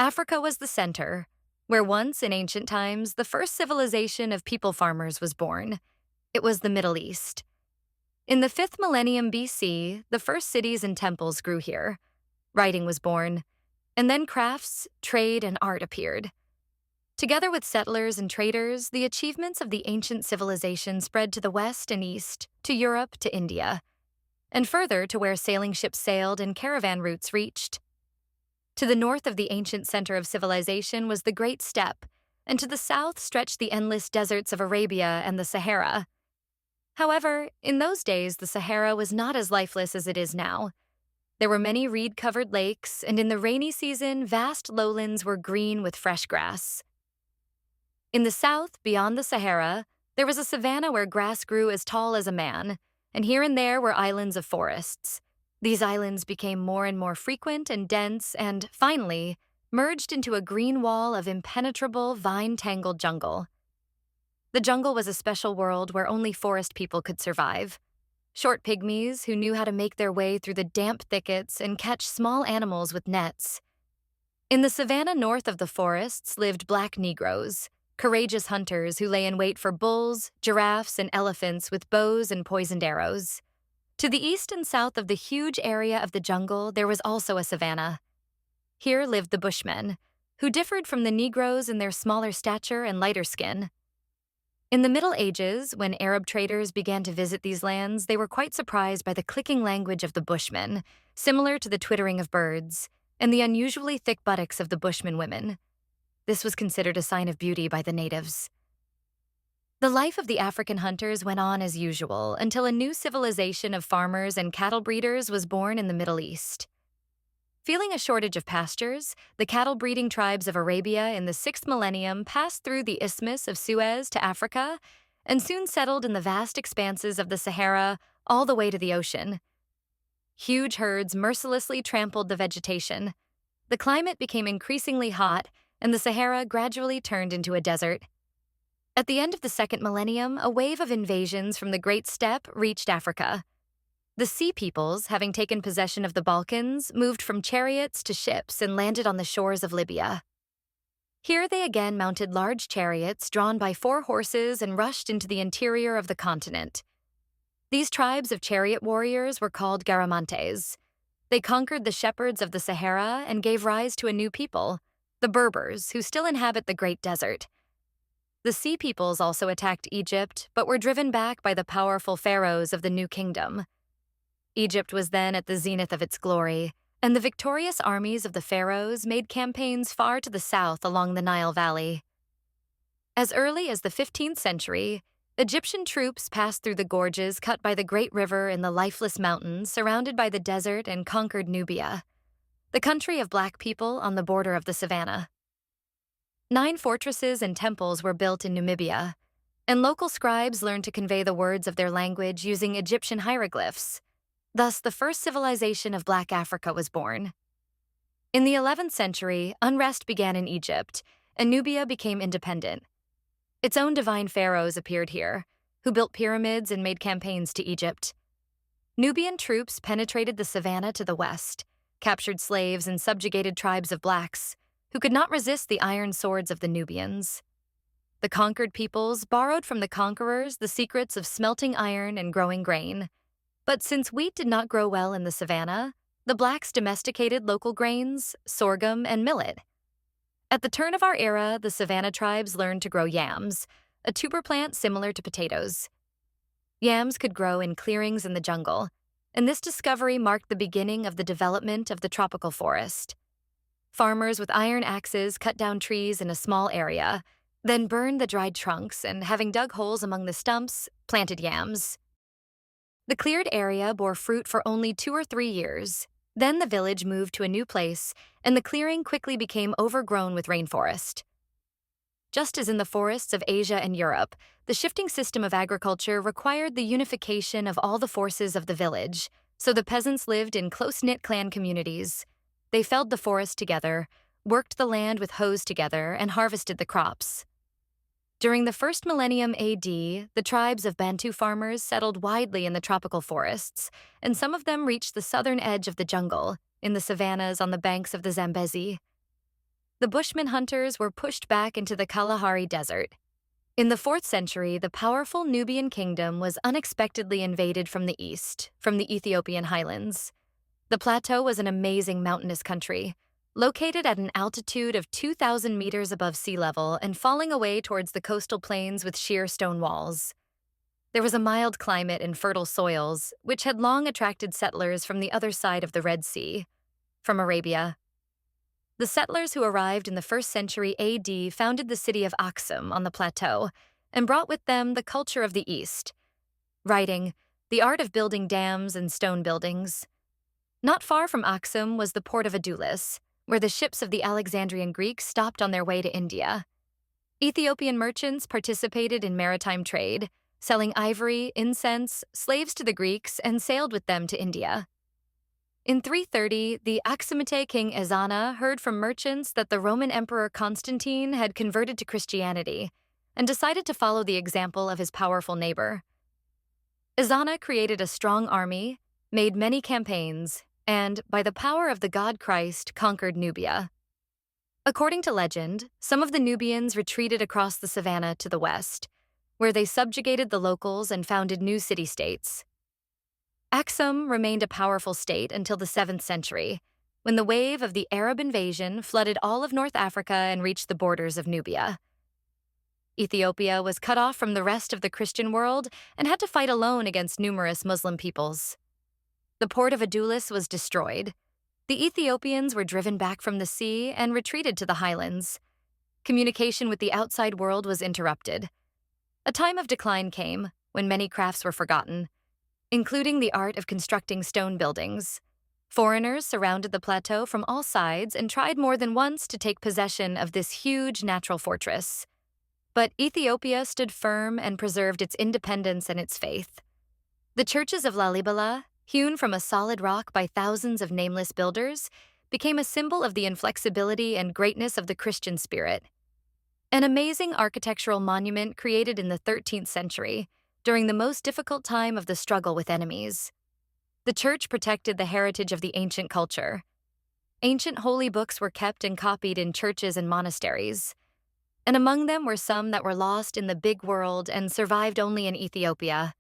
Africa was the center, where once in ancient times the first civilization of people farmers was born. It was the Middle East. In the 5th millennium BC, the first cities and temples grew here. Writing was born, and then crafts, trade, and art appeared. Together with settlers and traders, the achievements of the ancient civilization spread to the west and east, to Europe, to India, and further to where sailing ships sailed and caravan routes reached. To the north of the ancient center of civilization was the Great Steppe, and to the south stretched the endless deserts of Arabia and the Sahara. However, in those days, the Sahara was not as lifeless as it is now. There were many reed-covered lakes, and in the rainy season, vast lowlands were green with fresh grass. In the south, beyond the Sahara, there was a savanna where grass grew as tall as a man, and here and there were islands of forests. These islands became more and more frequent and dense and, finally, merged into a green wall of impenetrable, vine-tangled jungle. The jungle was a special world where only forest people could survive. Short pygmies who knew how to make their way through the damp thickets and catch small animals with nets. In the savanna north of the forests lived black Negroes, courageous hunters who lay in wait for bulls, giraffes, and elephants with bows and poisoned arrows. To the east and south of the huge area of the jungle, there was also a savanna. Here lived the Bushmen, who differed from the Negroes in their smaller stature and lighter skin. In the Middle Ages, when Arab traders began to visit these lands, they were quite surprised by the clicking language of the Bushmen, similar to the twittering of birds, and the unusually thick buttocks of the Bushman women. This was considered a sign of beauty by the natives. The life of the African hunters went on as usual until a new civilization of farmers and cattle breeders was born in the Middle East. Feeling a shortage of pastures, the cattle-breeding tribes of Arabia in the 6th millennium passed through the Isthmus of Suez to Africa and soon settled in the vast expanses of the Sahara all the way to the ocean. Huge herds mercilessly trampled the vegetation. The climate became increasingly hot, and the Sahara gradually turned into a desert. At the end of the 2nd millennium, a wave of invasions from the Great Steppe reached Africa. The Sea Peoples, having taken possession of the Balkans, moved from chariots to ships and landed on the shores of Libya. Here they again mounted large chariots drawn by 4 horses and rushed into the interior of the continent. These tribes of chariot warriors were called Garamantes. They conquered the shepherds of the Sahara and gave rise to a new people, the Berbers, who still inhabit the Great Desert. The Sea Peoples also attacked Egypt, but were driven back by the powerful pharaohs of the New Kingdom. Egypt was then at the zenith of its glory, and the victorious armies of the pharaohs made campaigns far to the south along the Nile Valley. As early as the 15th century, Egyptian troops passed through the gorges cut by the Great River in the lifeless mountains surrounded by the desert and conquered Nubia, the country of black people on the border of the savannah. 9 fortresses and temples were built in Namibia, and local scribes learned to convey the words of their language using Egyptian hieroglyphs. Thus, the first civilization of Black Africa was born. In the 11th century, unrest began in Egypt, and Nubia became independent. Its own divine pharaohs appeared here, who built pyramids and made campaigns to Egypt. Nubian troops penetrated the savannah to the west, captured slaves and subjugated tribes of blacks, who could not resist the iron swords of the Nubians. The conquered peoples borrowed from the conquerors the secrets of smelting iron and growing grain. But since wheat did not grow well in the savannah, the blacks domesticated local grains, sorghum, and millet. At the turn of our era, the savannah tribes learned to grow yams, a tuber plant similar to potatoes. Yams could grow in clearings in the jungle, and this discovery marked the beginning of the development of the tropical forest. Farmers with iron axes cut down trees in a small area, then burned the dried trunks and, having dug holes among the stumps, planted yams. The cleared area bore fruit for only 2 or 3 years. Then the village moved to a new place, and the clearing quickly became overgrown with rainforest. Just as in the forests of Asia and Europe, the shifting system of agriculture required the unification of all the forces of the village, so the peasants lived in close-knit clan communities. They felled the forest together, worked the land with hoes together, and harvested the crops. During the 1st millennium AD, the tribes of Bantu farmers settled widely in the tropical forests, and some of them reached the southern edge of the jungle, in the savannas on the banks of the Zambezi. the Bushman hunters were pushed back into the Kalahari Desert. In the 4th century, the powerful Nubian kingdom was unexpectedly invaded from the east, from the Ethiopian highlands. The plateau was an amazing mountainous country, located at an altitude of 2,000 meters above sea level and falling away towards the coastal plains with sheer stone walls. There was a mild climate and fertile soils, which had long attracted settlers from the other side of the Red Sea, from Arabia. The settlers who arrived in the 1st century AD founded the city of Aksum on the plateau and brought with them the culture of the East, writing, the art of building dams and stone buildings. Not far from Aksum was the port of Adulis, where the ships of the Alexandrian Greeks stopped on their way to India. Ethiopian merchants participated in maritime trade, selling ivory, incense, slaves to the Greeks, and sailed with them to India. In 330, the Aksumite king Ezana heard from merchants that the Roman Emperor Constantine had converted to Christianity and decided to follow the example of his powerful neighbor. Ezana created a strong army, made many campaigns, and, by the power of the god Christ, conquered Nubia. According to legend, some of the Nubians retreated across the savannah to the west, where they subjugated the locals and founded new city-states. Aksum remained a powerful state until the 7th century, when the wave of the Arab invasion flooded all of North Africa and reached the borders of Nubia. Ethiopia was cut off from the rest of the Christian world and had to fight alone against numerous Muslim peoples. The port of Adulis was destroyed. The Ethiopians were driven back from the sea and retreated to the highlands. Communication with the outside world was interrupted. A time of decline came, when many crafts were forgotten, including the art of constructing stone buildings. Foreigners surrounded the plateau from all sides and tried more than once to take possession of this huge natural fortress. But Ethiopia stood firm and preserved its independence and its faith. The churches of Lalibela, hewn from a solid rock by thousands of nameless builders, became a symbol of the inflexibility and greatness of the Christian spirit. An amazing architectural monument created in the 13th century, during the most difficult time of the struggle with enemies. The church protected the heritage of the ancient culture. Ancient holy books were kept and copied in churches and monasteries, and among them were some that were lost in the big world and survived only in Ethiopia.